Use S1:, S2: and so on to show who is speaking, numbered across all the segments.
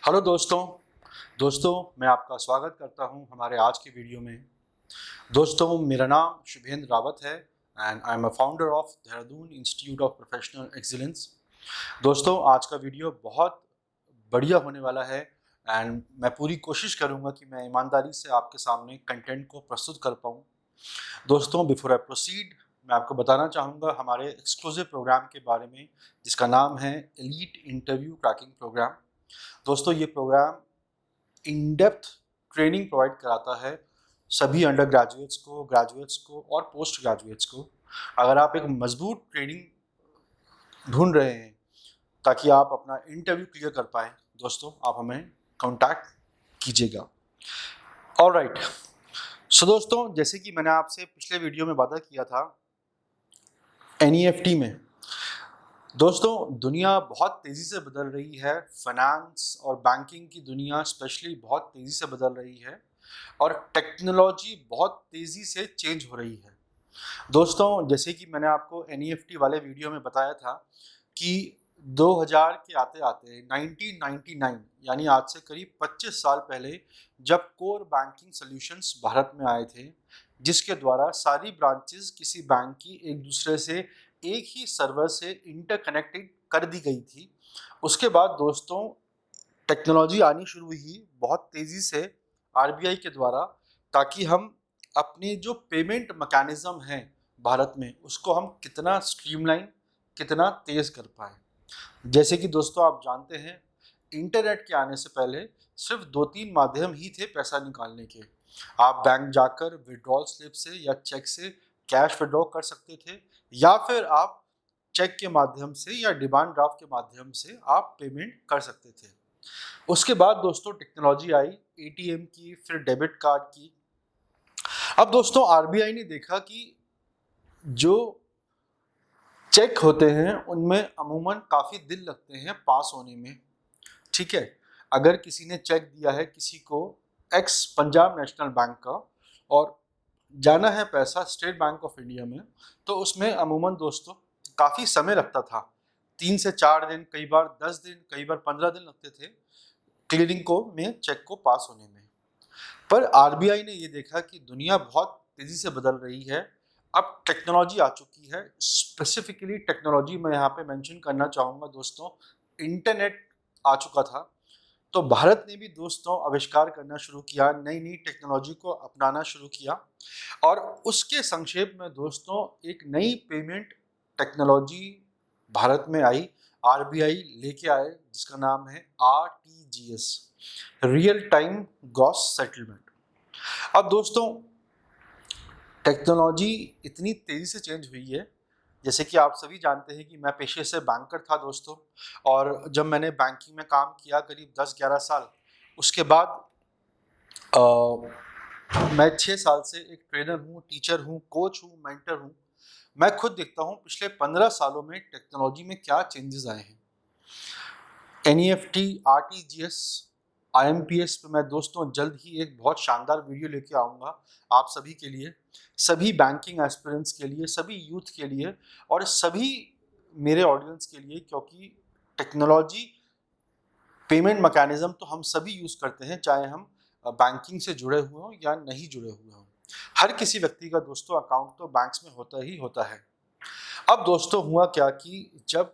S1: Hello दोस्तों मैं आपका स्वागत करता हूं हमारे आज की वीडियो में। दोस्तों मेरा नाम शुभेंद्र रावत है and I am a founder of Dehradun institute of professional excellence. दोस्तों आज का वीडियो बहुत बढ़िया होने वाला है एंड मैं पूरी कोशिश करूंगा कि मैं ईमानदारी से आपके सामने कंटेंट को प्रस्तुत कर पाऊँ। दोस्तों बिफोर आई प्रोसीड मैं आपको बताना चाहूँगा हमारे एक्सक्लूसिव प्रोग्राम के बारे में, जिसका नाम है एलीट इंटरव्यू क्रैकिंग प्रोग्राम। दोस्तों ये program in depth training provide कराता है सभी अंडर ग्रेजुएट्स को और पोस्ट ग्रेजुएट्स को। अगर आप एक मजबूत ट्रेनिंग ढूंढ रहे हैं ताकि आप अपना इंटरव्यू क्लियर कर पाए, दोस्तों आप हमें कांटेक्ट कीजिएगा। ऑलराइट, सो दोस्तों जैसे कि मैंने आपसे पिछले वीडियो में वादा किया था एनईएफटी में, दोस्तों दुनिया बहुत तेज़ी से बदल रही है। फाइनेंस और बैंकिंग की दुनिया स्पेशली बहुत तेज़ी से बदल रही है और टेक्नोलॉजी बहुत तेज़ी से चेंज हो रही है। दोस्तों जैसे कि मैंने आपको एनईएफटी वाले वीडियो में बताया था कि 2000 के आते आते 1999 यानी आज से करीब 25 साल पहले जब कोर बैंकिंग सॉल्यूशंस भारत में आए थे, जिसके द्वारा सारी ब्रांचेस किसी बैंक की एक दूसरे से एक ही सर्वर से इंटरकनेक्टेड कर दी गई थी। उसके बाद दोस्तों टेक्नोलॉजी आनी शुरू हुई बहुत तेज़ी से आरबीआई के द्वारा, ताकि हम अपने जो पेमेंट मैकेनिज्म हैं भारत में उसको हम कितना स्ट्रीमलाइन, कितना तेज़ कर पाए। जैसे कि दोस्तों आप जानते हैं इंटरनेट के आने से पहले सिर्फ 2-3 माध्यम ही थे पैसा निकालने के। आप बैंक जाकर विड्रॉल स्लिप से या चेक से कैश विड्रॉ कर सकते थे, या फिर आप चेक के माध्यम से या डिमांड ड्राफ्ट के माध्यम से आप पेमेंट कर सकते थे। उसके बाद दोस्तों टेक्नोलॉजी आई एटीएम की, फिर डेबिट कार्ड की। अब दोस्तों आरबीआई ने देखा कि जो चेक होते हैं उनमें अमूमन काफ़ी दिन लगते हैं पास होने में, ठीक है। अगर किसी ने चेक दिया है किसी को एक्स पंजाब नेशनल बैंक का और जाना है पैसा स्टेट बैंक ऑफ इंडिया में, तो उसमें अमूमन दोस्तों काफ़ी समय लगता था। 3 से 4 दिन, कई बार 10 दिन, कई बार 15 दिन लगते थे क्लियरिंग को में चेक को पास होने में। पर आरबीआई ने ये देखा कि दुनिया बहुत तेज़ी से बदल रही है, अब टेक्नोलॉजी आ चुकी है। स्पेसिफिकली टेक्नोलॉजी मैं यहाँ पे मेंशन करना चाहूँगा दोस्तों, इंटरनेट आ चुका था। तो भारत ने भी दोस्तों आविष्कार करना शुरू किया, नई नई टेक्नोलॉजी को अपनाना शुरू किया और उसके संक्षेप में दोस्तों एक नई पेमेंट टेक्नोलॉजी भारत में आई, आरबीआई लेके आए, जिसका नाम है RTGS, real time gross settlement. अब दोस्तों टेक्नोलॉजी इतनी तेज़ी से चेंज हुई है, जैसे कि आप सभी जानते हैं कि मैं पेशे से बैंकर था दोस्तों, और जब मैंने बैंकिंग में काम किया करीब 10-11 साल, उसके बाद मैं 6 साल से एक ट्रेनर हूँ, टीचर हूँ, कोच हूँ, मेंटर हूँ। मैं खुद देखता हूँ पिछले 15 सालों में टेक्नोलॉजी में क्या चेंजेस आए हैं। एनईएफटी, आरटीजीएस, आईएमपीएस पे मैं दोस्तों जल्द ही एक बहुत शानदार वीडियो लेके आऊँगा आप सभी के लिए, सभी बैंकिंग एस्पिरेंट्स के लिए, सभी यूथ के लिए और सभी मेरे ऑडियंस के लिए, क्योंकि टेक्नोलॉजी पेमेंट मैकेनिज्म तो हम सभी यूज़ करते हैं, चाहे हम बैंकिंग से जुड़े हुए हों या नहीं जुड़े हुए हों। हर किसी व्यक्ति का दोस्तों अकाउंट तो बैंक्स में होता ही होता है। अब दोस्तों हुआ क्या कि जब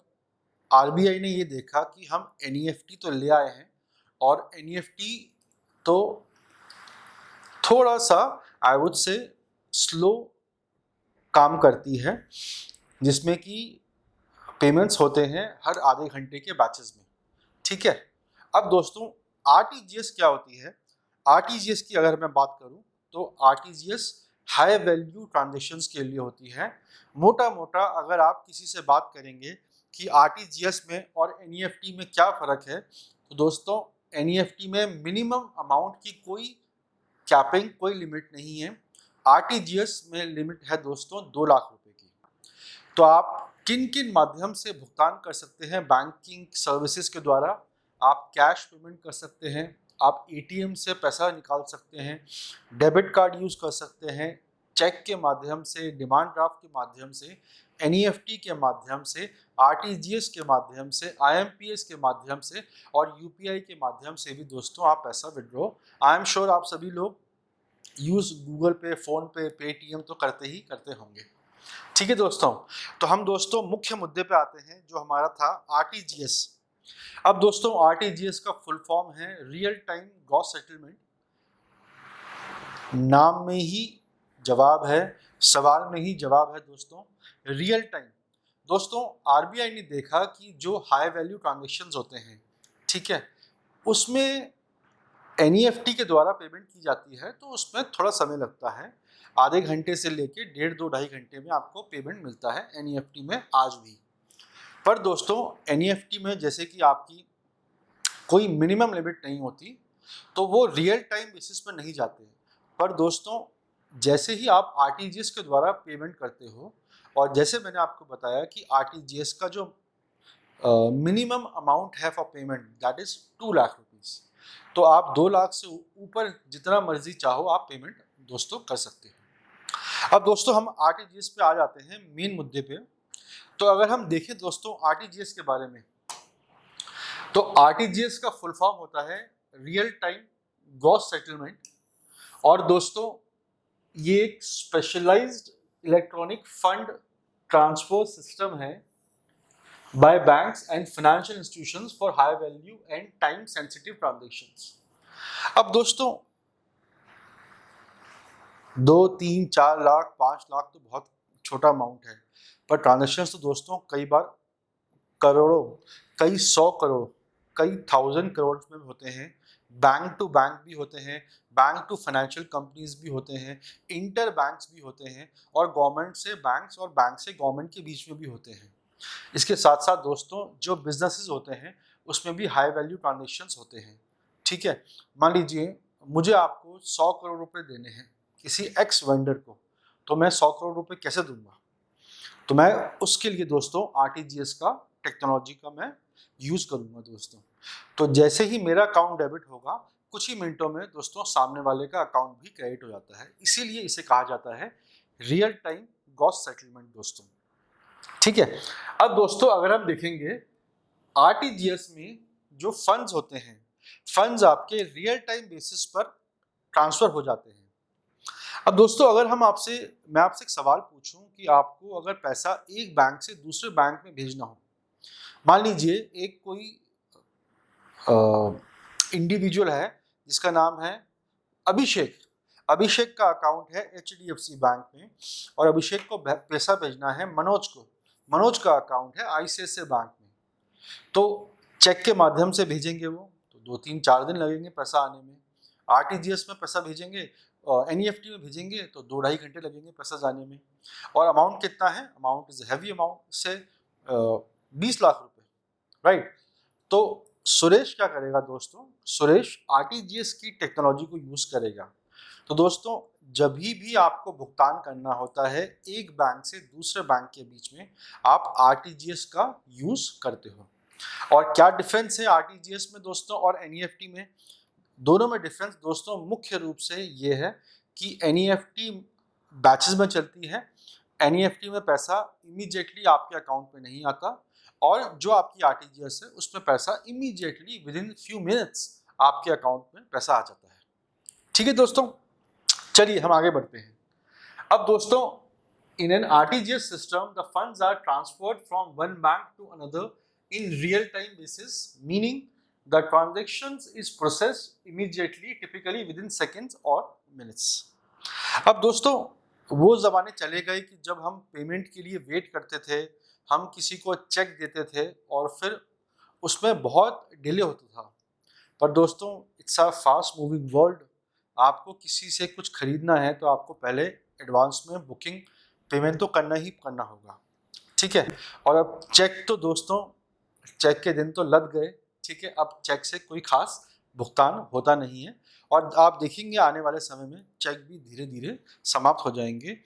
S1: आरबीआई ने ये देखा कि हम एनईएफटी तो ले आए हैं और एनईएफटी तो थोड़ा सा आई वुड से स्लो काम करती है, जिसमें कि पेमेंट्स होते हैं हर आधे घंटे के बैचेस में, ठीक है। अब दोस्तों आरटीजीएस क्या होती है? आरटीजीएस की अगर मैं बात करूं तो आरटीजीएस हाई वैल्यू ट्रांजेक्शन्स के लिए होती है। मोटा मोटा अगर आप किसी से बात करेंगे कि आरटीजीएस में और एनईएफटी में क्या फ़र्क है, तो दोस्तों एनईएफटी में मिनिमम अमाउंट की कोई कैपिंग, कोई लिमिट नहीं है। आरटीजीएस में लिमिट है दोस्तों 2 लाख रुपए की। तो आप किन किन माध्यम से भुगतान कर सकते हैं बैंकिंग सर्विसेज के द्वारा? आप कैश पेमेंट कर सकते हैं, आप एटीएम से पैसा निकाल सकते हैं, डेबिट कार्ड यूज़ कर सकते हैं, चेक के माध्यम से, डिमांड ड्राफ्ट के माध्यम से, एनईएफटी के माध्यम से, आरटीजीएस के माध्यम से, आईएमपीएस के माध्यम से और यूपीआई के माध्यम से भी दोस्तों आप पैसा विड्रॉ, आई एम श्योर आप सभी लोग यूज गूगल पे, फोन पे, पेटीएम तो करते ही करते होंगे। ठीक है दोस्तों, तो हम दोस्तों मुख्य मुद्दे पे आते हैं जो हमारा था आरटीजीएस। अब दोस्तों आरटीजीएस का फुल फॉर्म है रियल टाइम ग्रॉस सेटलमेंट। नाम में ही जवाब है, सवाल में ही जवाब है दोस्तों, रियल टाइम। दोस्तों आरबीआई ने देखा कि जो हाई वैल्यू ट्रांजैक्शंस होते हैं, ठीक है, उसमें एनईएफटी के द्वारा पेमेंट की जाती है तो उसमें थोड़ा समय लगता है, आधे घंटे से लेके 1.5-2 ढाई घंटे में आपको पेमेंट मिलता है एनईएफटी में आज भी। पर दोस्तों एनईएफटी में जैसे कि आपकी कोई मिनिमम लिमिट नहीं होती तो वो रियल टाइम बेसिस पर नहीं जाते। पर दोस्तों जैसे ही आप आरटीजीएस के द्वारा पेमेंट करते हो, और जैसे मैंने आपको बताया कि आरटीजीएस का जो मिनिमम अमाउंट है for payment that is 2 lakh rupees, तो आप 2 लाख से ऊपर जितना मर्जी चाहो आप पेमेंट दोस्तों कर सकते हो। अब दोस्तों हम आरटीजीएस पे आ जाते हैं मेन मुद्दे पे। तो अगर हम देखें दोस्तों आरटीजीएस के बारे में, तो आरटीजीएस का फुल फॉर्म होता है रियल टाइम ग्रॉस सेटलमेंट, और दोस्तों ये एक specialised electronic fund transfer system है by banks and financial institutions for high value and time sensitive transactions. अब दोस्तों 2, 3, 4 लाख, 5 लाख तो बहुत छोटा अमाउंट है, पर ट्रांजैक्शंस तो दोस्तों कई बार करोड़ों, कई 100 करोड़, कई 1000 करोड़ में होते हैं। बैंक टू बैंक भी होते हैं, बैंक टू फाइनेंशियल कंपनीज भी होते हैं, इंटर बैंक्स भी होते हैं, और गवर्नमेंट से बैंक्स और बैंक से गवर्नमेंट के बीच में भी होते हैं। इसके साथ साथ दोस्तों जो बिजनेसेस होते हैं उसमें भी हाई वैल्यू ट्रांजैक्शंस होते हैं। ठीक है, मान लीजिए मुझे आपको 100 करोड़ रुपए देने हैं किसी एक्स वेंडर को, तो मैं 100 करोड़ रुपए कैसे दूंगा? तो मैं उसके लिए दोस्तों आरटीजीएस का टेक्नोलॉजी का मैं यूज करूंगा दोस्तों। तो जैसे ही मेरा अकाउंट डेबिट होगा कुछ ही मिनटों में दोस्तों सामने वाले का अकाउंट भी क्रेडिट हो जाता है, इसीलिए इसे कहा जाता है रियल टाइम ग्रॉस सेटलमेंट दोस्तों। ठीक है, अब दोस्तों अगर हम देखेंगे आरटीजीएस में जो फंड्स होते हैं, फंड्स आपके रियल टाइम बेसिस पर ट्रांसफर हो जाते हैं। अब दोस्तों अगर मैं आपसे एक सवाल पूछूं कि आपको अगर पैसा एक बैंक से दूसरे बैंक में भेजना हो, मान लीजिए एक कोई इंडिविजुअल है जिसका नाम है अभिषेक, अभिषेक का अकाउंट है एचडीएफसी बैंक में, और अभिषेक को पैसा भेजना है मनोज को, मनोज का अकाउंट है आईसीआईसीआई बैंक में। तो चेक के माध्यम से भेजेंगे वो, तो 2-3-4 दिन लगेंगे पैसा आने में। आरटीजीएस में पैसा भेजेंगे, एनईएफटी में भेजेंगे तो 2-2.5 घंटे लगेंगे पैसा जाने में। और अमाउंट कितना है? अमाउंट इज हैवी अमाउंट, से 20 लाख रुपए, राइट। तो सुरेश क्या करेगा दोस्तों? सुरेश आरटीजीएस की टेक्नोलॉजी को यूज करेगा। तो दोस्तों जब भी आपको भुगतान करना होता है एक बैंक से दूसरे बैंक के बीच में, आप आरटीजीएस का यूज करते हो। और क्या डिफरेंस है आरटीजीएस में दोस्तों और एनईएफटी में? दोनों में डिफरेंस दोस्तों मुख्य रूप से ये है कि एनईएफटी बैचेस में चलती है, एनईएफटी में पैसा इमीडिएटली आपके अकाउंट में नहीं आता, और जो आपकी आरटीजीएस है उसमें पैसा immediately with in few minutes आपके अकाउंट में पैसा आ जाता है। ठीक है दोस्तों, चलिए हम आगे बढ़ते हैं। अब दोस्तों in an RTGS system the funds are transferred from one bank to another in real time basis, meaning the transactions is processed immediately, typically within seconds or minutes. अब दोस्तों वो ज़माने चले गए कि जब हम पेमेंट के लिए वेट करते थे, हम किसी को चेक देते थे और फिर उसमें बहुत डिले होता था। पर दोस्तों it's a fast moving world, आपको किसी से कुछ खरीदना है तो आपको पहले एडवांस में बुकिंग पेमेंट तो करना ही करना होगा। ठीक है, और अब चेक तो दोस्तों चेक के दिन तो लग गए। ठीक है, अब चेक से कोई खास भुगतान होता नहीं है, और आप देखेंगे आने वाले समय में चेक भी धीरे धीरे समाप्त हो जाएंगे।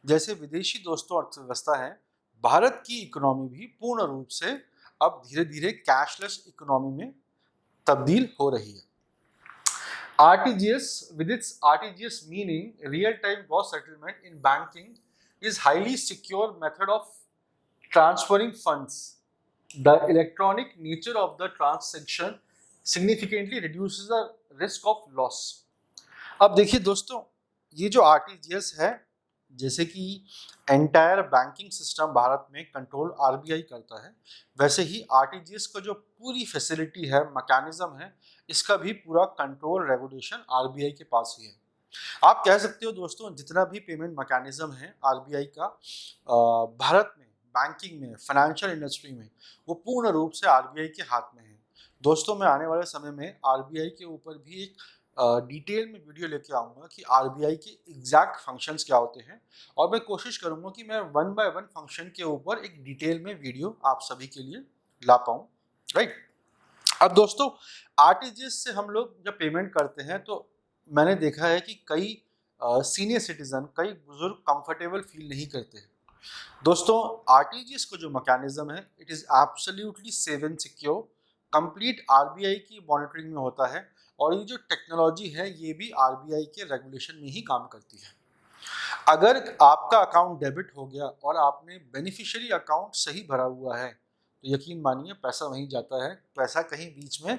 S1: जैसे विदेशी दोस्तों अर्थव्यवस्था है, भारत की इकोनॉमी भी पूर्ण रूप से अब धीरे धीरे कैशलेस इकोनॉमी में तब्दील हो रही है। RTGS with its RTGS meaning real time gross settlement in banking is highly secure method of transferring funds. The electronic nature of the transaction significantly reduces the risk of loss. अब देखिए दोस्तों, ये जो आरटीजीएस है, जैसे कि entire banking system Bharat में control RBI करता है, वैसे ही आरटीजीएस का जो पूरी फैसिलिटी है, मैकेनिज्म है, इसका भी पूरा कंट्रोल रेगुलेशन आरबीआई के पास ही है। आप कह सकते हो दोस्तों, जितना भी पेमेंट मैकेनिज्म है आरबीआई का भारत में, बैंकिंग में, फाइनेंशियल इंडस्ट्री में, वो पूर्ण रूप से आरबीआई के हाथ में है। दोस्तों, मैं आने वाले समय में आरबीआई के ऊपर भी एक डिटेल में वीडियो लेके आऊँगा कि आरबीआई के एग्जैक्ट फंक्शंस क्या होते हैं, और मैं कोशिश करूँगा कि मैं 1 बाय 1 फंक्शन के ऊपर एक डिटेल में वीडियो आप सभी के लिए ला पाऊँ, राइट। अब दोस्तों, आरटीजीएस से हम लोग जब पेमेंट करते हैं तो मैंने देखा है कि कई सीनियर सिटीजन, कई बुजुर्ग कंफर्टेबल फील नहीं करते हैं। दोस्तों, आरटीजीएस का जो मैकेनिज्म है, it is absolutely safe and secure, complete RBI की मॉनिटरिंग में होता है, और ये जो टेक्नोलॉजी है ये भी आरबीआई के रेगुलेशन में ही काम करती है। अगर आपका अकाउंट डेबिट हो गया और आपने बेनिफिशियरी अकाउंट सही भरा हुआ है, तो यकीन मानिए पैसा वहीं जाता है, पैसा कहीं बीच में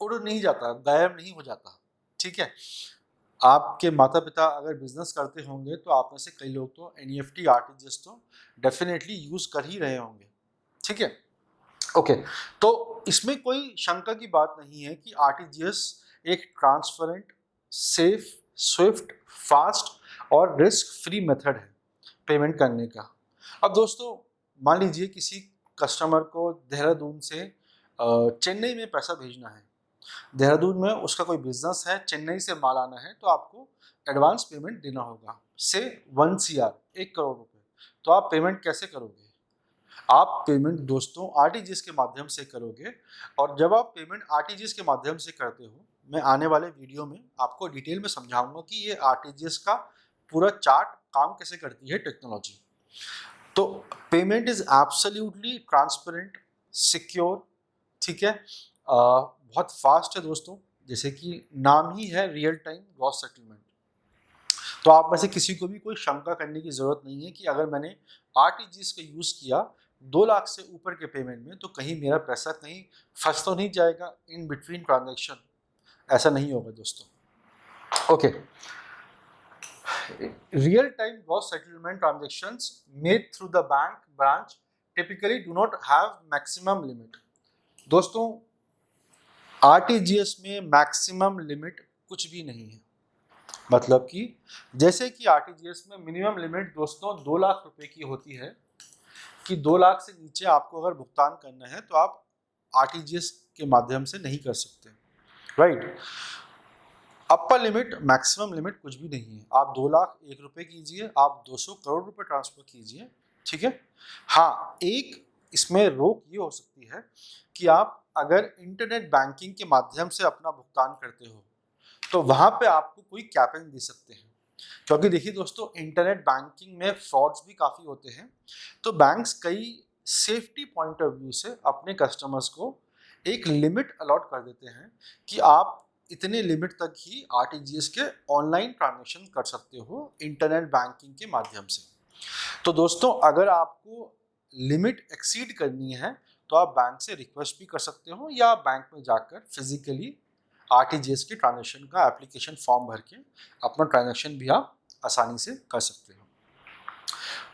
S1: उड़ नहीं जाता, गायब नहीं हो जाता, ठीक है। आपके माता पिता अगर बिजनेस करते होंगे तो आप में से कई लोग तो एनईएफटी, आरटीजीएस तो डेफिनेटली यूज कर ही रहे होंगे, ठीक है। ओके, तो इसमें कोई शंका की बात नहीं है कि आरटीजीएस एक ट्रांसपेरेंट, सेफ, स्विफ्ट, फास्ट और रिस्क फ्री मेथड है पेमेंट करने का। अब दोस्तों, मान लीजिए किसी कस्टमर को देहरादून से चेन्नई में पैसा भेजना है, देहरादून में उसका कोई बिजनेस है, चेन्नई से माल आना है, तो आपको एडवांस पेमेंट देना होगा, से 1 CR, 1 करोड़ रुपए। तो आप पेमेंट कैसे करोगे? आप पेमेंट दोस्तों आरटीजीएस के माध्यम से करोगे, और जब आप पेमेंट आरटीजीएस के माध्यम से करते हो, मैं आने वाले वीडियो में आपको डिटेल में समझाऊंगा कि ये आरटीजीएस का पूरा चार्ट काम कैसे करती है टेक्नोलॉजी। तो payment is absolutely transparent, secure, ठीक है, बहुत फास्ट है दोस्तों, जैसे कि नाम ही है रियल टाइम ग्रॉस सेटलमेंट। तो आप में से किसी को भी कोई शंका करने की ज़रूरत नहीं है कि अगर मैंने आरटीजीएस का यूज़ किया 2 लाख से ऊपर के पेमेंट में, तो कहीं मेरा पैसा कहीं फंस तो नहीं जाएगा इन बिटवीन ट्रांजैक्शन। ऐसा नहीं होगा दोस्तों। Okay, real time gross settlement transactions made through the bank branch typically do not have maximum limit. दोस्तों, आरटीजीएस में मैक्सिमम लिमिट कुछ भी नहीं है। मतलब कि जैसे कि आरटीजीएस में मिनिमम लिमिट दोस्तों 2 लाख रुपए की होती है, कि 2 लाख से नीचे आपको अगर भुगतान करना है तो आप आरटीजीएस के माध्यम से नहीं कर सकते, right. Upper limit, maximum limit कुछ भी नहीं है। आप 2 लाख 1 रुपए कीजिए, आप 200 करोड़ रुपए ट्रांसफर कीजिए, ठीक है। हाँ, एक इसमें रोक ये हो सकती है कि आप अगर इंटरनेट बैंकिंग के माध्यम से अपना भुगतान करते हो, तो वहाँ पे आपको कोई कैपिंग दे सकते हैं, क्योंकि देखिए दोस्तों, इंटरनेट बैंकिंग में फ्रॉड्स भी काफ़ी होते हैं। तो बैंक्स कई सेफ्टी पॉइंट ऑफ व्यू से अपने कस्टमर्स को एक लिमिट अलॉट कर देते हैं कि आप इतने लिमिट तक ही आरटीजीएस के ऑनलाइन ट्रांजैक्शन कर सकते हो इंटरनेट बैंकिंग के माध्यम से। तो दोस्तों, अगर आपको लिमिट एक्सीड करनी है तो आप बैंक से रिक्वेस्ट भी कर सकते हो, या बैंक में जाकर फिजिकली आरटीजीएस के ट्रांजैक्शन का एप्लीकेशन फॉर्म भर के अपना ट्रांजैक्शन भी आप आसानी से कर सकते हो।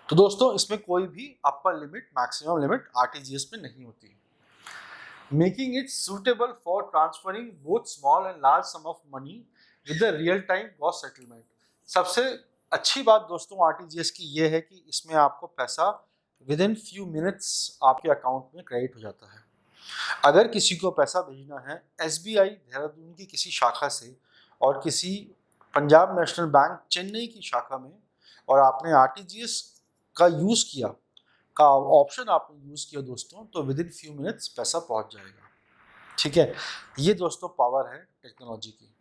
S1: तो दोस्तों, इसमें कोई भी upper limit, maximum limit RTGS में नहीं होती है, making it suitable for transferring both small and large some of money with the real time gross settlement. सबसे अच्छी बात दोस्तों आरटीजीएस की ये है कि इसमें आपको पैसा विद इन फ्यू मिनट्स आपके अकाउंट में क्रेडिट हो जाता है। अगर किसी को पैसा भेजना है एसबीआई देहरादून की किसी शाखा से और किसी पंजाब नेशनल बैंक चेन्नई की शाखा में, और आपने आरटीजीएस का यूज़ किया, का ऑप्शन आपने यूज़ किया दोस्तों, तो विद इन फ्यू मिनट्स पैसा पहुंच जाएगा, ठीक है। ये दोस्तों पावर है टेक्नोलॉजी की।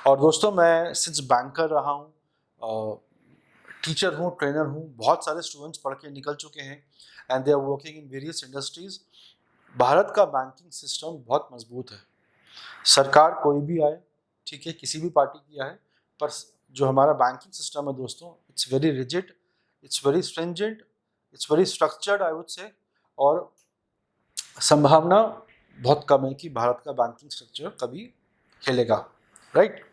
S1: और दोस्तों, मैं सिंस बैंकर रहा हूँ, टीचर हूँ, ट्रेनर हूँ, बहुत सारे स्टूडेंट्स पढ़ के निकल चुके हैं and they are working in various industries. Bharat का बैंकिंग सिस्टम बहुत मजबूत है। सरकार कोई भी आए, ठीक है, किसी भी पार्टी की आए, पर जो हमारा बैंकिंग सिस्टम है दोस्तों, it's very rigid, it's very stringent, it's very structured I would say, और संभावना बहुत कम है कि भारत का बैंकिंग स्ट्रक्चर कभी हिलेगा, राइट।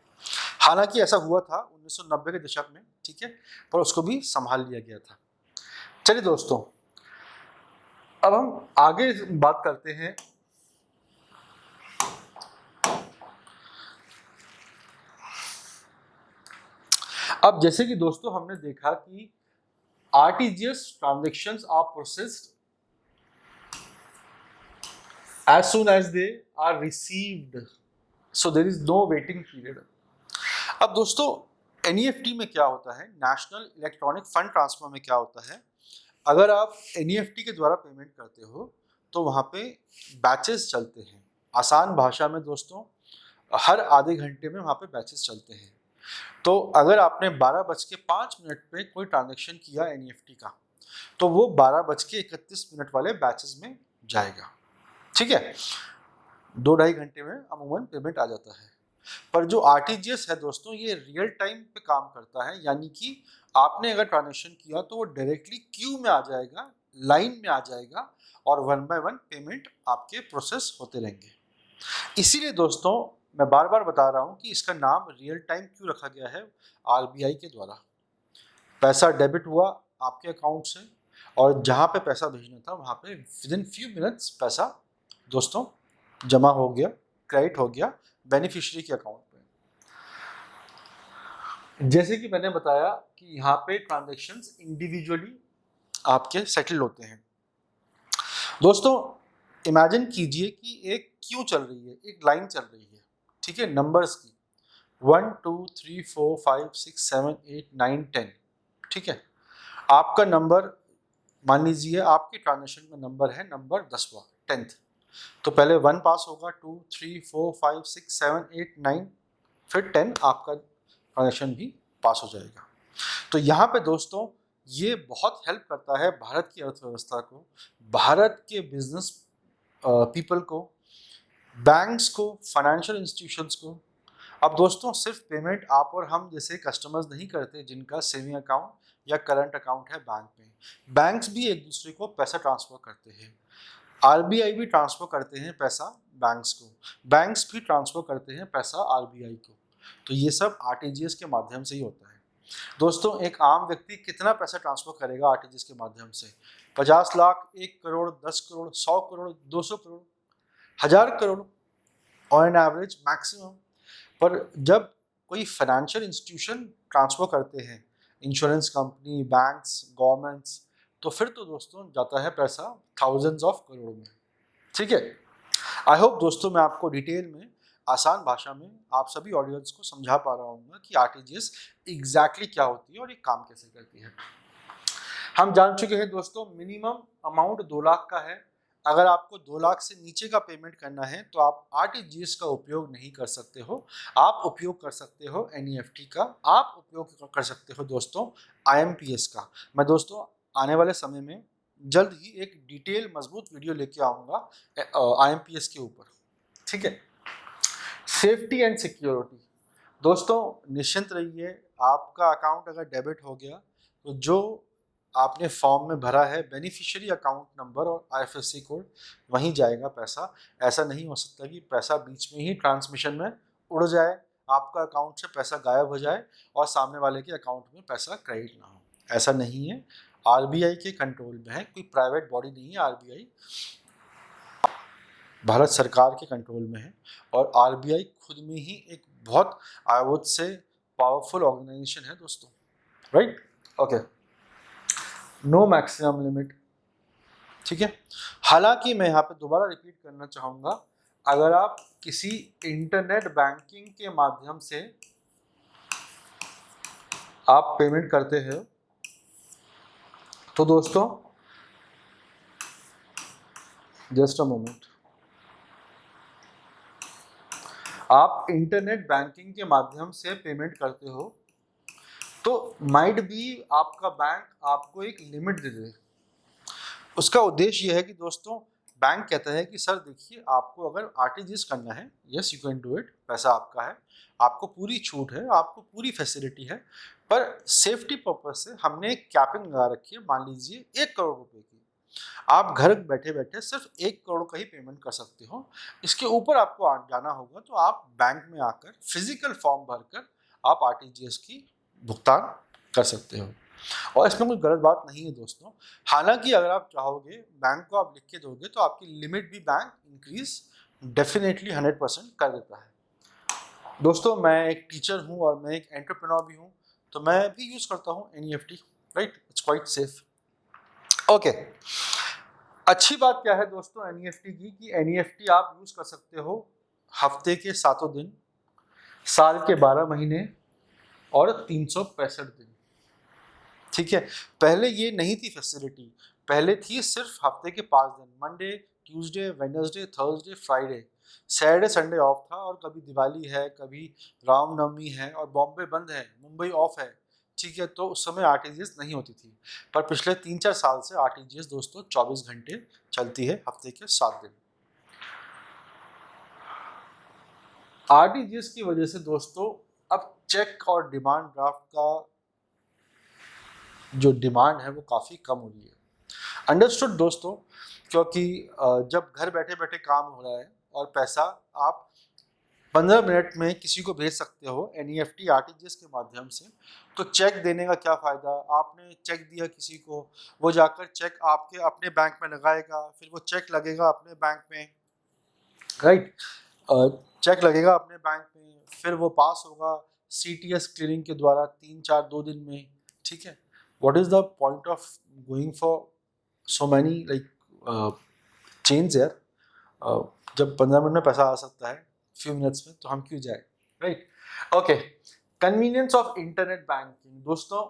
S1: हालांकि ऐसा हुआ था 1990 के दशक में, ठीक है, पर उसको भी संभाल लिया गया था। चलिए दोस्तों, अब हम आगे बात करते हैं अब जैसे कि दोस्तों हमने देखा कि RTGS transactions are processed as soon as they are received, so there is no waiting period. अब दोस्तों एनईएफटी में क्या होता है, नेशनल इलेक्ट्रॉनिक फंड ट्रांसफर में क्या होता है, अगर आप एनईएफटी के द्वारा पेमेंट करते हो तो वहाँ पे बैचेस चलते हैं। आसान भाषा में दोस्तों, हर आधे घंटे में वहाँ पे बैचेस चलते हैं। तो अगर आपने 12:05 पे कोई ट्रांजेक्शन किया एनईएफटी का, तो वो 12:31 वाले बैचेस में जाएगा, ठीक है। 2-2.5 घंटे में अमूमन पेमेंट आ जाता है। पर जो आरटीजीएस है दोस्तों, ये रियल टाइम पे काम करता है, यानी कि आपने अगर ट्रांजेक्शन किया तो वो डायरेक्टली क्यू में आ जाएगा, लाइन में आ जाएगा, और 1 बाय 1 पेमेंट आपके प्रोसेस होते रहेंगे। इसीलिए दोस्तों मैं बार बार बता रहा हूँ कि इसका नाम रियल टाइम क्यों रखा गया है, आरबीआई के द्वारा। पैसा डेबिट हुआ आपके अकाउंट से, और जहाँ पे पैसा भेजना था वहाँ पे विदिन फ्यू मिनट्स पैसा दोस्तों जमा हो गया, क्रेडिट हो गया बेनिफिशियरी के अकाउंट पे। जैसे कि मैंने बताया कि यहाँ पे ट्रांजैक्शंस इंडिविजुअली आपके सेटल होते हैं। दोस्तों इमेजिन कीजिए कि एक क्यू चल रही है, एक लाइन चल रही है, ठीक है, नंबर्स की 1 2 3 4 5 6 7 8 9 10, ठीक है। आपका नंबर, मान लीजिए आपके ट्रांजैक्शन में नंबर है नंबर 10वां, 10th, तो पहले 1 पास होगा, 2 3 4 5 6 7 8 9, फिर 10 आपका ट्रांजैक्शन भी पास हो जाएगा। तो यहाँ पे दोस्तों ये बहुत हेल्प करता है भारत की अर्थव्यवस्था को, भारत के बिजनेस पीपल को, बैंक्स को, फाइनेंशियल इंस्टीट्यूशंस को। अब दोस्तों सिर्फ पेमेंट आप और हम जैसे कस्टमर्स नहीं करते जिनका सेविंग अकाउंट या करंट अकाउंट है बैंक में, बैंक्स भी एक दूसरे को पैसा ट्रांसफर करते हैं। आरबीआई भी ट्रांसफर करते हैं पैसा बैंक्स को, बैंक्स भी ट्रांसफर करते हैं पैसा आरबीआई को। तो ये सब आरटीजीएस के माध्यम से ही होता है। दोस्तों एक आम व्यक्ति कितना पैसा ट्रांसफर करेगा आरटीजीएस के माध्यम से? 50 lakh, 1 crore, 10 crore, 100 crore, 200 crore, 1000 crore on an average maximum. पर जब कोई फाइनेंशियल इंस्टीट्यूशन ट्रांसफर करते हैं, इंश्योरेंस कंपनी, बैंक्स, गवर्नमेंट्स, तो फिर तो दोस्तों जाता है पैसा थाउजेंड्स ऑफ करोड़ में, ठीक है। आई होप दोस्तों मैं आपको डिटेल में, आसान भाषा में आप सभी ऑडियंस को समझा पा रहा हूँ कि आरटीजीएस एग्जैक्टली क्या होती है और ये काम कैसे करती है। हम जान चुके हैं दोस्तों मिनिमम अमाउंट 2 लाख का है। अगर आपको 2 लाख से नीचे का पेमेंट करना है तो आप आरटीजीएस का उपयोग नहीं कर सकते हो, आप उपयोग कर सकते हो एनईएफटी का, आप उपयोग कर सकते हो दोस्तों आईएमपीएस का। मैं दोस्तों आने वाले समय में जल्द ही एक डिटेल मजबूत वीडियो लेके आऊँगा आईएमपीएस के ऊपर, ठीक है। सेफ्टी एंड सिक्योरिटी, दोस्तों निश्चिंत रहिए, आपका अकाउंट अगर डेबिट हो गया तो जो आपने फॉर्म में भरा है बेनिफिशियरी अकाउंट नंबर और आईएफएससी कोड, वहीं जाएगा पैसा। ऐसा नहीं हो सकता कि पैसा बीच में ही ट्रांसमिशन में उड़ जाए, आपका अकाउंट से पैसा गायब हो जाए और सामने वाले के अकाउंट में पैसा क्रेडिट ना हो। ऐसा नहीं है, आरबीआई के कंट्रोल में है, कोई प्राइवेट बॉडी नहीं है आरबीआई, भारत सरकार के कंट्रोल में है। और आरबीआई खुद में ही एक बहुत आयोजित से पावरफुल ऑर्गेनाइजेशन है दोस्तों, right. Okay, no maximum limit, ठीक है। हालांकि मैं यहाँ पे दोबारा रिपीट करना चाहूँगा, अगर आप किसी इंटरनेट बैंकिंग के माध्यम से आप पेमेंट करते हैं तो दोस्तों जस्ट अ मोमेंट, आप इंटरनेट बैंकिंग के माध्यम से पेमेंट करते हो तो माइट भी आपका बैंक आपको एक लिमिट दे दे। उसका उद्देश्य यह है कि दोस्तों बैंक कहता है कि सर देखिए, आपको अगर आरटीजीएस करना है, yes you can do it, पैसा आपका है, आपको पूरी छूट है, आपको पूरी फैसिलिटी है, पर सेफ्टी पर्पज से हमने एक कैपिंग लगा रखी है, मान लीजिए 1 करोड़ रुपए की। आप घर बैठे बैठे सिर्फ 1 करोड़ का ही पेमेंट कर सकते हो। इसके ऊपर आपको जाना होगा तो आप बैंक में आकर फिजिकल फॉर्म भरकर आप आरटीजीएस की भुगतान कर सकते हो, और इसमें कोई गलत बात नहीं है दोस्तों। हालांकि अगर आप चाहोगे बैंक को आप लिख के दोगे तो आपकी लिमिट भी बैंक इंक्रीज डेफिनेटली 100% कर देता है। दोस्तों मैं एक टीचर हूँ और मैं एक एंटरप्रेन्योर भी हूँ, तो मैं भी यूज़ करता हूँ NEFT, right, it's quite safe. Okay, अच्छी बात क्या है दोस्तों एनईएफटी की, कि एनईएफटी आप यूज़ कर सकते हो हफ्ते के 7 दिन, साल के 12 महीने और 365 दिन। ठीक है, पहले ये नहीं थी फैसिलिटी, पहले थी सिर्फ हफ्ते के 5 दिन, Monday, Tuesday, Wednesday, Thursday, Friday, Saturday Sunday off था, और कभी दिवाली है, कभी रामनवमी है, और बॉम्बे बंद है, मुंबई ऑफ है। ठीक है, तो उस समय आरटीजीएस नहीं होती थी, पर पिछले 3-4 साल से आरटीजीएस दोस्तों 24 घंटे चलती है, हफ्ते के 7 दिन। आरटीजीएस की वजह से दोस्तों अब चेक और डिमांड ड्राफ्ट का जो डिमांड है वो काफ़ी कम हो रही है। अंडरस्टूड दोस्तों, क्योंकि जब घर बैठे बैठे काम हो रहा है और पैसा आप 15 मिनट में किसी को भेज सकते हो एनईएफटी आरटीजीएस के माध्यम से, तो चेक देने का क्या फ़ायदा। आपने चेक दिया किसी को, वो जाकर चेक आपके अपने बैंक में लगाएगा, फिर वो चेक लगेगा अपने बैंक में, राइट, चेक लगेगा अपने बैंक में, फिर वो पास होगा सीटीएस क्लियरिंग के द्वारा 3-4-2 दिन में। ठीक है, what is the point of going for so many like change यार, जब 15 मिनट में पैसा आ सकता है फ्यू मिनट्स में, तो हम क्यों जाए, right. Okay, convenience of internet banking. दोस्तों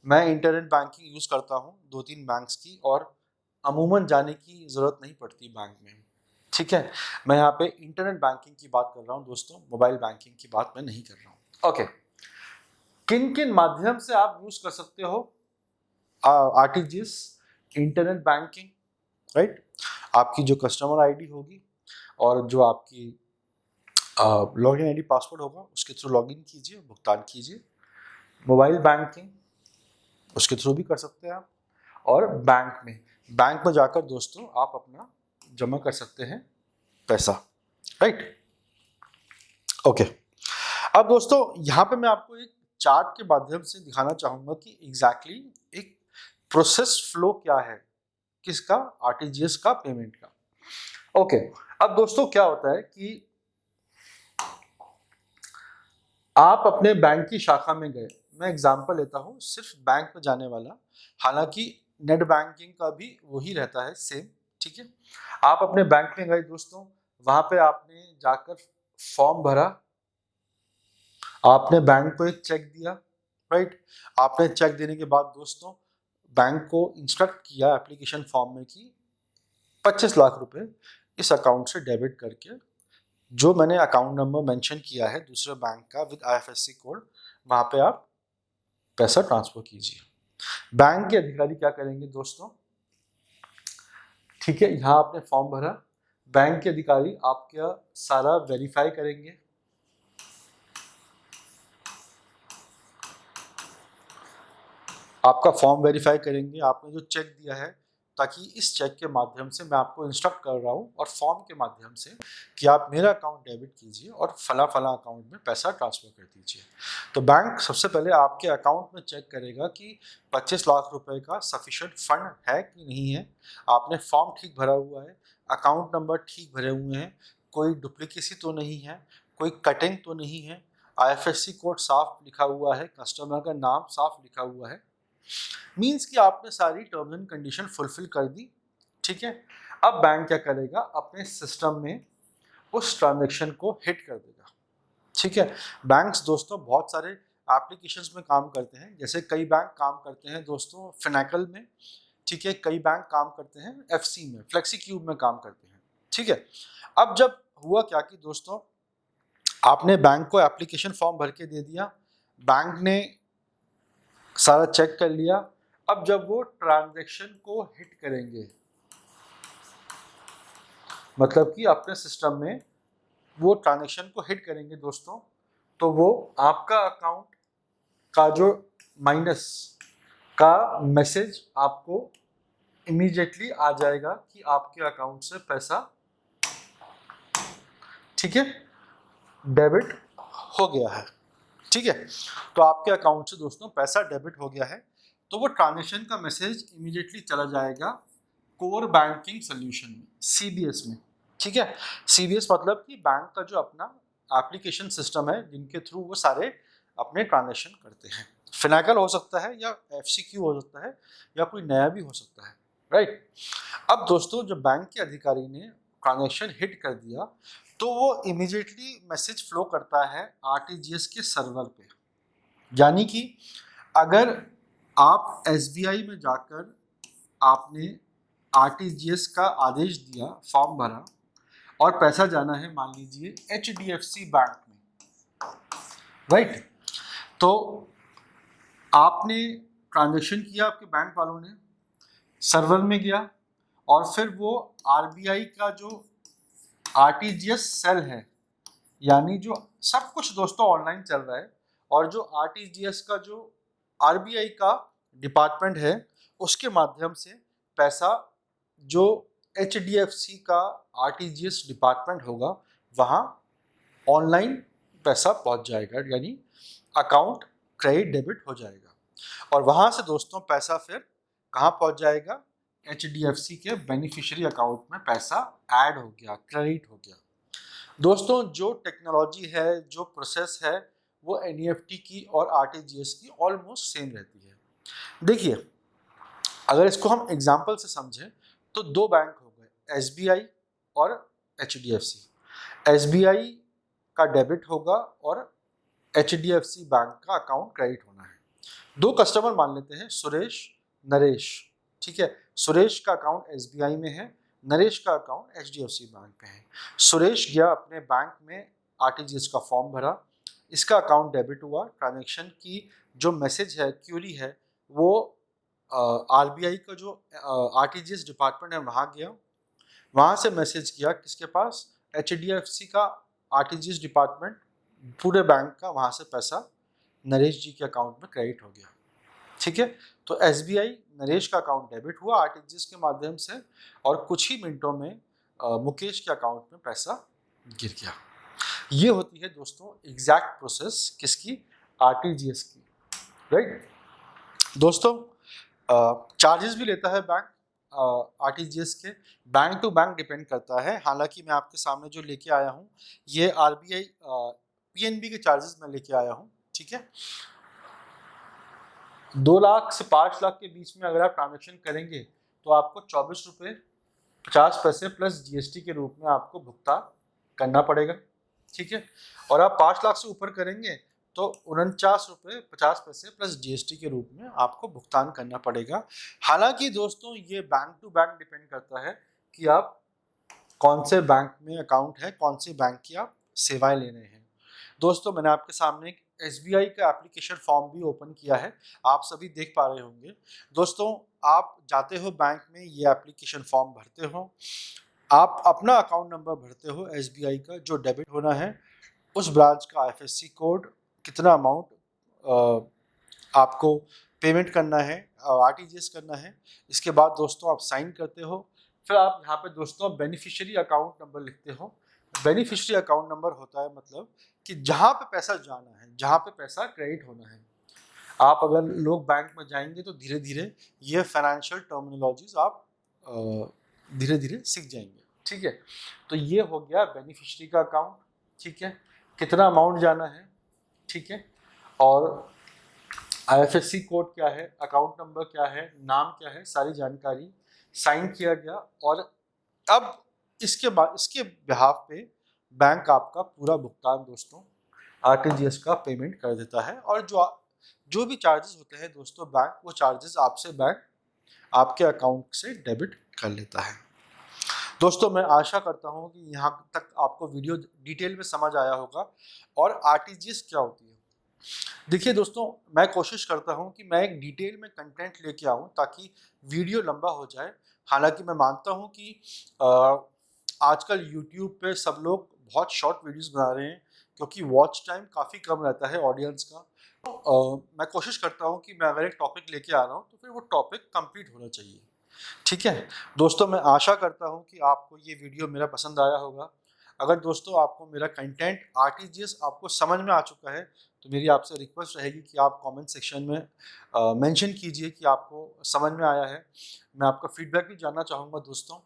S1: मैं इंटरनेट बैंकिंग यूज़ करता हूँ 2-3 बैंक्स की, और अमूमन जाने की ज़रूरत नहीं पड़ती बैंक में। ठीक है, मैं यहाँ पे इंटरनेट बैंकिंग की बात कर रहा हूँ दोस्तों, मोबाइल बैंकिंग की बात मैं नहीं कर रहा हूँ। ओके, किन किन माध्यम से आप यूज़ कर सकते हो आरटीजीएस, इंटरनेट बैंकिंग, राइट। आपकी जो कस्टमर आईडी होगी और जो आपकी लॉगिन आईडी पासवर्ड होगा, उसके थ्रू लॉगिन कीजिए, भुगतान कीजिए। मोबाइल बैंकिंग उसके थ्रू भी कर सकते हैं आप, और बैंक में जाकर दोस्तों आप अपना जमा कर सकते हैं पैसा, राइट। ओके, अब दोस्तों यहाँ पे मैं आपको एक चार्ट के माध्यम से दिखाना चाहूँगा कि एग्जैक्टली एक प्रोसेस फ्लो क्या है, किसका, आरटीजीएस का, पेमेंट का। ओके, अब दोस्तों क्या होता है कि आप अपने बैंक की शाखा में गए, मैं एग्जांपल लेता हूँ सिर्फ बैंक में जाने वाला, हालांकि नेट बैंकिंग का भी वही रहता है सेम। ठीक है, आप अपने बैंक में गए दोस्तों, वहां पे आपने जाकर फॉर्म भरा, आपने बैंक को एक चेक दिया, राइट। आपने चेक देने के बाद दोस्तों बैंक को इंस्ट्रक्ट किया एप्लीकेशन फॉर्म में कि 25 लाख रुपए इस अकाउंट से डेबिट करके, जो मैंने अकाउंट नंबर मेंशन किया है दूसरे बैंक का विद आईएफएससी कोड, वहां पे आप पैसा ट्रांसफर कीजिए। बैंक के अधिकारी क्या करेंगे दोस्तों, ठीक है, यहाँ आपने फॉर्म भरा, बैंक के अधिकारी आपका सारा वेरीफाई करेंगे, आपका फॉर्म वेरीफाई करेंगे, आपने जो चेक दिया है, ताकि इस चेक के माध्यम से मैं आपको इंस्ट्रक्ट कर रहा हूँ और फॉर्म के माध्यम से कि आप मेरा अकाउंट डेबिट कीजिए और फला फला अकाउंट में पैसा ट्रांसफ़र कर दीजिए। तो बैंक सबसे पहले आपके अकाउंट में चेक करेगा कि 25 लाख रुपए का सफिशिएंट फंड है कि नहीं है, आपने फॉर्म ठीक भरा हुआ है, अकाउंट नंबर ठीक भरे हुए हैं, कोई डुप्लीकेसी तो नहीं है, कोई कटिंग तो नहीं है, आईएफएससी कोड साफ लिखा हुआ है, कस्टमर का नाम साफ लिखा हुआ है, मीन्स कि आपने सारी टर्म्स एंड कंडीशन फुलफिल कर दी। ठीक है, अब बैंक क्या करेगा, अपने सिस्टम में उस ट्रांजैक्शन को हिट कर देगा। ठीक है, बैंक्स दोस्तों बहुत सारे एप्लीकेशंस में काम करते हैं, जैसे कई बैंक काम करते हैं दोस्तों फिनेकल में, ठीक है, कई बैंक काम करते हैं एफसी में, फ्लेक्सी क्यूब में काम करते हैं। ठीक है, अब जब हुआ क्या कि दोस्तों आपने बैंक को एप्लीकेशन फॉर्म भर के दे दिया, बैंक ने सारा चेक कर लिया, अब जब वो ट्रांजैक्शन को हिट करेंगे, मतलब कि अपने सिस्टम में वो ट्रांजैक्शन को हिट करेंगे दोस्तों, तो वो आपका अकाउंट का जो माइनस का मैसेज आपको इमीडिएटली आ जाएगा कि आपके अकाउंट से पैसा, ठीक है, डेबिट हो गया है। ठीक है, तो आपके अकाउंट से दोस्तों पैसा डेबिट हो गया है, तो वो ट्रांजेक्शन का मैसेज इमीडिएटली चला जाएगा कोर बैंकिंग सोल्यूशन में, सीबीएस में। ठीक है, सीबीएस मतलब कि बैंक का जो अपना एप्लीकेशन सिस्टम है जिनके थ्रू वो सारे अपने ट्रांजेक्शन करते हैं। फिनाकल हो सकता है या एफसीक्यू हो सकता है या कोई नया भी हो सकता है, राइट। अब दोस्तों जब बैंक के अधिकारी ने ट्रांजेक्शन हिट कर दिया तो वो इमीडिएटली मैसेज फ्लो करता है आरटीजीएस के सर्वर पे। यानी कि अगर आप एसबीआई में जाकर आपने आरटीजीएस का आदेश दिया, फॉर्म भरा और पैसा जाना है मान लीजिए एचडीएफसी बैंक में, राइट, तो आपने ट्रांजेक्शन किया, आपके बैंक वालों ने सर्वर में गया और फिर वो आरबीआई का जो आरटीजीएस सेल है, यानी जो सब कुछ दोस्तों ऑनलाइन चल रहा है, और जो आरटीजीएस का जो आरबीआई का डिपार्टमेंट है उसके माध्यम से पैसा जो एचडीएफसी का आरटीजीएस डिपार्टमेंट होगा वहाँ ऑनलाइन पैसा पहुँच जाएगा, यानी अकाउंट क्रेडिट डेबिट हो जाएगा। और वहाँ से दोस्तों पैसा फिर कहाँ पहुँच जाएगा, एचडीएफसी के बेनिफिशियरी अकाउंट में पैसा ऐड हो गया, क्रेडिट हो गया। दोस्तों जो टेक्नोलॉजी है, जो प्रोसेस है, वो एनईएफटी की और आरटीजीएस की ऑलमोस्ट सेम रहती है। देखिए अगर इसको हम एग्जांपल से समझें तो दो बैंक हो गए, एसबीआई और एचडीएफसी। एसबीआई का डेबिट होगा और एचडीएफसी बैंक का अकाउंट क्रेडिट होना है। दो कस्टमर मान लेते हैं, सुरेश, नरेश। ठीक है, सुरेश का अकाउंट एसबीआई में है, नरेश का अकाउंट एचडीएफसी बैंक पे है। सुरेश गया अपने बैंक में, आरटीजीएस का फॉर्म भरा, इसका अकाउंट डेबिट हुआ, ट्रांजैक्शन की जो मैसेज है, क्यूरी है, वो आरबीआई का जो आरटीजीएस डिपार्टमेंट है वहाँ गया, वहाँ से मैसेज किया किसके पास, एचडीएफसी का आरटीजीएस डिपार्टमेंट, पूरे बैंक का, वहाँ से पैसा नरेश जी के अकाउंट में क्रेडिट हो गया। ठीक है, तो एसबीआई नरेश का अकाउंट डेबिट हुआ आरटीजीएस के माध्यम से और कुछ ही मिनटों में मुकेश के अकाउंट में पैसा गिर गया। ये होती है दोस्तों एग्जैक्ट प्रोसेस किसकी, आरटीजीएस की, राइट। दोस्तों चार्जेस भी लेता है बैंक आरटीजीएस के, बैंक टू बैंक डिपेंड करता है। हालांकि मैं आपके सामने जो लेके आया हूँ ये आरबीआई पीएनबी के चार्जेस मैं लेके आया हूँ। ठीक है, 2 लाख से 5 लाख के बीच में अगर आप ट्रांजेक्शन करेंगे तो आपको 24 रुपये 50 पैसे प्लस जीएसटी के रूप में आपको भुगतान करना पड़ेगा। ठीक है, और आप 5 लाख से ऊपर करेंगे तो 49 रुपये 50 पैसे प्लस जीएसटी के रूप में आपको भुगतान करना पड़ेगा। हालांकि दोस्तों ये बैंक टू बैंक डिपेंड करता है कि आप कौन से बैंक में अकाउंट है, कौन से बैंक की आप सेवाएं ले रहे हैं। दोस्तों मैंने आपके सामने एसबीआई का एप्लीकेशन फॉर्म भी ओपन किया है, आप सभी देख पा रहे होंगे। दोस्तों आप जाते हो बैंक में, ये एप्लीकेशन फॉर्म भरते हो, आप अपना अकाउंट नंबर भरते हो एसबीआई का जो डेबिट होना है, उस ब्रांच का आईएफएससी कोड, कितना अमाउंट आपको पेमेंट करना है, आरटीजीएस करना है। इसके बाद दोस्तों आप साइन करते हो, फिर आप यहाँ पे दोस्तों बेनिफिशियरी अकाउंट नंबर लिखते हो। बेनिफिशियरी अकाउंट नंबर होता है मतलब कि जहाँ पे पैसा जाना है, जहाँ पे पैसा क्रेडिट होना है। आप अगर लोग बैंक में जाएंगे तो धीरे धीरे ये फाइनेंशियल टर्मिनोलॉजीज आप धीरे धीरे सीख जाएंगे। ठीक है, तो ये हो गया बेनिफिशियरी का अकाउंट। ठीक है, कितना अमाउंट जाना है, ठीक है, और आईएफएससी कोड क्या है, अकाउंट नंबर क्या है, नाम क्या है, सारी जानकारी साइन किया गया। और अब इसके बाद इसके बिहाफ पे बैंक आपका पूरा भुगतान दोस्तों आरटीजीएस का पेमेंट कर देता है। और जो भी चार्जेस होते हैं दोस्तों बैंक वो चार्जेस आपसे बैंक आपके अकाउंट से डेबिट कर लेता है। दोस्तों मैं आशा करता हूँ कि यहाँ तक आपको वीडियो डिटेल में समझ आया होगा और आरटीजीएस क्या होती है। देखिए दोस्तों मैं कोशिश करता हूँ कि मैं एक डिटेल में कंटेंट लेके आऊँ ताकि वीडियो लंबा हो जाए। हालांकि मैं मानता हूँ कि आजकल यूट्यूब पे सब लोग बहुत शॉर्ट वीडियोस बना रहे हैं क्योंकि वॉच टाइम काफ़ी कम रहता है ऑडियंस का। मैं कोशिश करता हूँ कि मैं अगर एक टॉपिक लेके आ रहा हूँ तो फिर वो टॉपिक कंप्लीट होना चाहिए। ठीक है दोस्तों, मैं आशा करता हूँ कि आपको ये वीडियो मेरा पसंद आया होगा। अगर दोस्तों आपको मेरा कंटेंट आरटीजीएस आपको समझ में आ चुका है तो मेरी आपसे रिक्वेस्ट रहेगी कि आप कमेंट सेक्शन में मेंशन कीजिए कि आपको समझ में आया है। मैं आपका फीडबैक भी जानना चाहूँगा दोस्तों।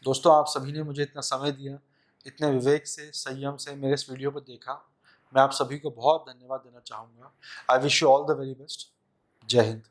S1: दोस्तों आप सभी ने मुझे इतना समय दिया, इतने विवेक से, संयम से मेरे इस वीडियो को देखा। मैं आप सभी को बहुत धन्यवाद देना चाहूँगा। I wish you all the very best. जय हिंद।